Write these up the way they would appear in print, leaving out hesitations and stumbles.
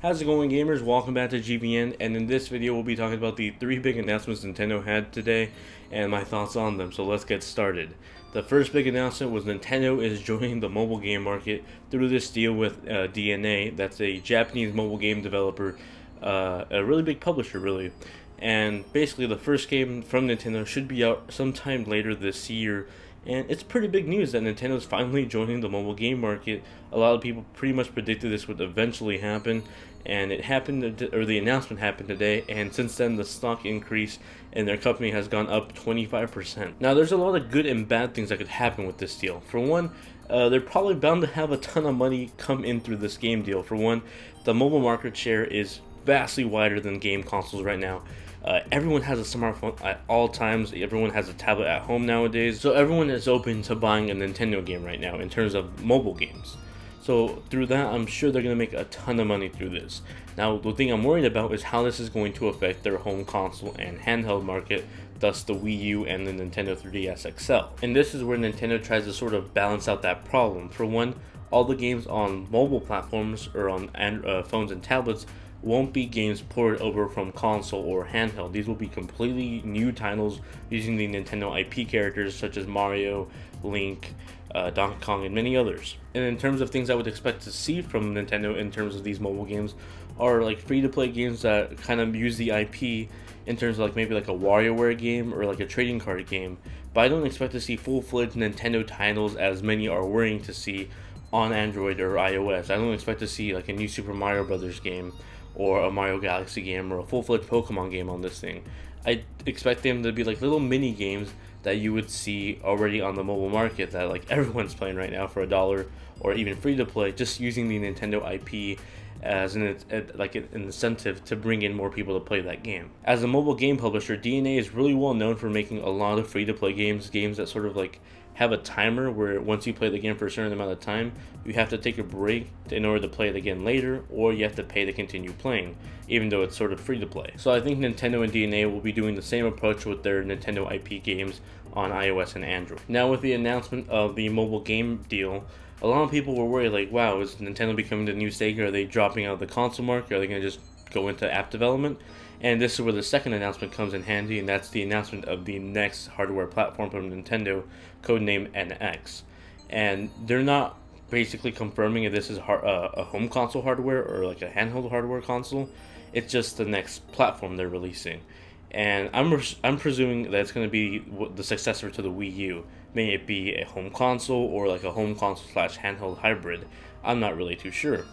How's it going, gamers? Welcome back to GVN, and in this video we'll be talking about the 3 big announcements Nintendo had today and my thoughts on them, so let's get started. The first big announcement was Nintendo is joining the mobile game market through this deal with DNA. That's a Japanese mobile game developer, a really big publisher really, and basically the first game from Nintendo should be out sometime later this year. And it's pretty big news that Nintendo's finally joining the mobile game market. A lot of people pretty much predicted this would eventually happen, and it happened, or the announcement happened today, and since then the stock increase and their company has gone up 25%. Now there's a lot of good and bad things that could happen with this deal. For one, they're probably bound to have a ton of money come in through this game deal. For one, the mobile market share is vastly wider than game consoles right now. Everyone has a smartphone at all times. Everyone has a tablet at home nowadays. So everyone is open to buying a Nintendo game right now in terms of mobile games. So through that, I'm sure they're going to make a ton of money through this. Now, the thing I'm worried about is how this is going to affect their home console and handheld market, thus the Wii U and the Nintendo 3DS XL. And this is where Nintendo tries to sort of balance out that problem. For one, all the games on mobile platforms or on phones and tablets won't be games ported over from console or handheld. These will be completely new titles using the Nintendo IP characters such as Mario, Link, Donkey Kong, and many others. And in terms of things I would expect to see from Nintendo in terms of these mobile games are like free-to-play games that kind of use the IP in terms of like maybe like a WarioWare game or like a trading card game. But I don't expect to see full-fledged Nintendo titles as many are worrying to see on Android or iOS. I don't expect to see like a new Super Mario Brothers game or a Mario Galaxy game or a full-fledged Pokemon game on this thing. I expect them to be like little mini games that you would see already on the mobile market that like everyone's playing right now for $1 or even free to play, just using the Nintendo IP as an incentive to bring in more people to play that game. As a mobile game publisher, DNA is really well known for making a lot of free to play games that sort of like have a timer where once you play the game for a certain amount of time, you have to take a break in order to play it again later, or you have to pay to continue playing, even though it's sort of free to play. So I think Nintendo and DNA will be doing the same approach with their Nintendo IP games on iOS and Android. Now with the announcement of the mobile game deal, a lot of people were worried like, wow, is Nintendo becoming the new Sega? Are they dropping out of the console market? Are they going to just go into app development? And this is where the second announcement comes in handy, and that's the announcement of the next hardware platform from Nintendo, codenamed NX. And they're not basically confirming if this is a home console hardware or like a handheld hardware console. It's just the next platform they're releasing. And I'm presuming that it's going to be the successor to the Wii U. May it be a home console or like a home console / handheld hybrid. I'm not really too sure.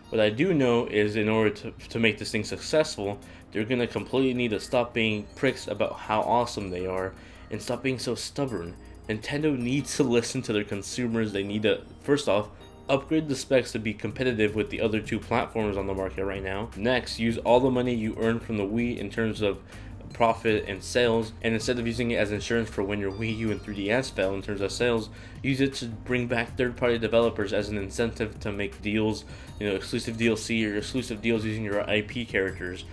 What I do know is in order to make this thing successful, they're going to completely need to stop being pricks about how awesome they are and stop being so stubborn. Nintendo needs to listen to their consumers. They need to, first off, upgrade the specs to be competitive with the other two platforms on the market right now. Next, use all the money you earn from the Wii in terms of profit and sales, and instead of using it as insurance for when your Wii U and 3DS fell in terms of sales, use it to bring back third-party developers as an incentive to make deals, exclusive DLC or exclusive deals using your IP characters,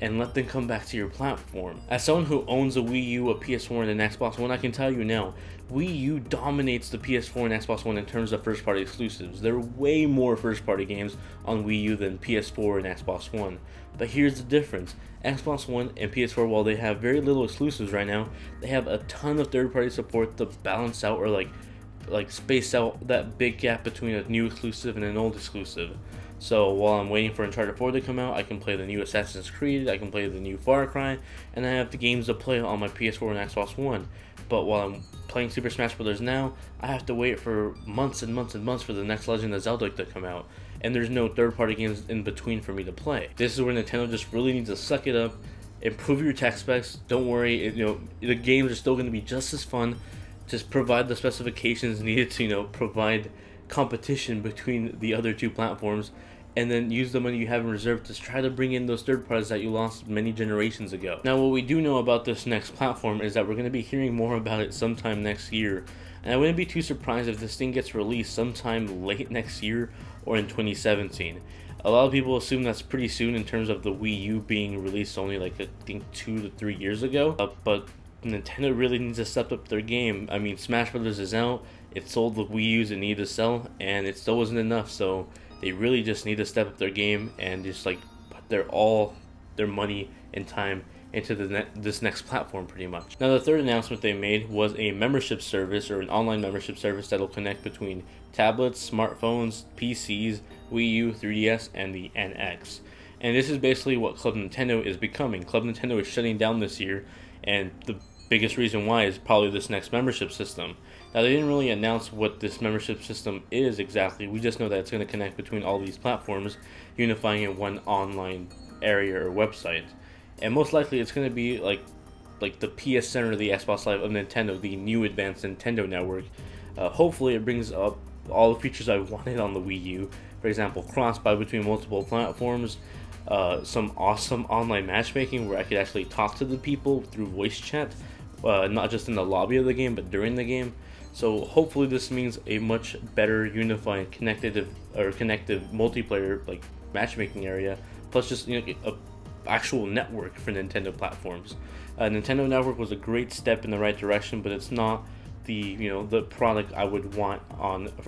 and let them come back to your platform. As someone who owns a Wii U, a PS4, and an Xbox One, I can tell you now, Wii U dominates the PS4 and Xbox One in terms of first-party exclusives. There are way more first-party games on Wii U than PS4 and Xbox One. But here's the difference. Xbox One and PS4, while they have very little exclusives right now, they have a ton of third-party support to balance out or like space out that big gap between a new exclusive and an old exclusive. So while I'm waiting for Uncharted 4 to come out, I can play the new Assassin's Creed, I can play the new Far Cry, and I have the games to play on my PS4 and Xbox One. But while I'm playing Super Smash Bros. Now, I have to wait for months and months and months for the next Legend of Zelda to come out, and there's no third-party games in between for me to play. This is where Nintendo just really needs to suck it up, improve your tech specs. Don't worry, the games are still going to be just as fun. Just provide the specifications needed to, provide competition between the other two platforms, and then use the money you have in reserve to try to bring in those third parties that you lost many generations ago. Now, what we do know about this next platform is that we're going to be hearing more about it sometime next year, and I wouldn't be too surprised if this thing gets released sometime late next year or in 2017. A lot of people assume that's pretty soon in terms of the Wii U being released only I think 2 to 3 years ago, but Nintendo really needs to step up their game. I mean, Smash Brothers is out, it sold the Wii U's it needed to sell, and it still wasn't enough, so They really just need to step up their game and just like put all their money and time into this next platform pretty much. Now the third announcement they made was a membership service, or an online membership service that'll connect between tablets, smartphones, PCs, Wii U, 3DS, and the NX. And this is basically what Club Nintendo is becoming. Club Nintendo is shutting down this year, and the biggest reason why is probably this next membership system. Now they didn't really announce what this membership system is exactly. We just know that it's going to connect between all these platforms, unifying in one online area or website. And most likely it's going to be like the PS Center, the Xbox Live of Nintendo, the new advanced Nintendo network. Hopefully it brings up all the features I wanted on the Wii U. For example, cross-buy between multiple platforms, some awesome online matchmaking where I could actually talk to the people through voice chat, not just in the lobby of the game, but during the game. So hopefully this means a much better unified connective multiplayer like matchmaking area, plus just a actual network for Nintendo platforms. Nintendo Network was a great step in the right direction, but it's not the product I would want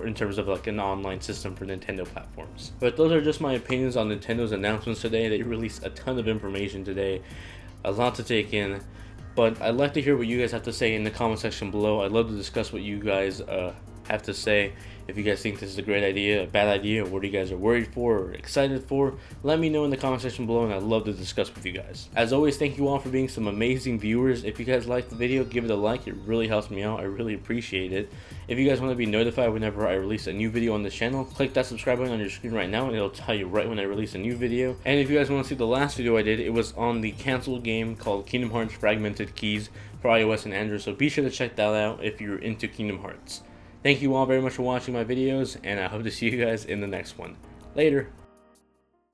in terms of like an online system for Nintendo platforms. But those are just my opinions on Nintendo's announcements today. They released a ton of information today, a lot to take in. But I'd like to hear what you guys have to say in the comment section below. I'd love to discuss what you guys have to say. If you guys think this is a great idea, a bad idea, or what you guys are worried for or excited for, let me know in the comment section below, and I'd love to discuss with you guys. As always, thank you all for being some amazing viewers. If you guys liked the video, give it a like. It really helps me out. I really appreciate it. If you guys want to be notified whenever I release a new video on this channel, click that subscribe button on your screen right now, and it'll tell you right when I release a new video. And if you guys want to see the last video I did, it was on the canceled game called Kingdom Hearts Fragmented Keys for iOS and Android, so be sure to check that out if you're into Kingdom Hearts. Thank you all very much for watching my videos, and I hope to see you guys in the next one. Later!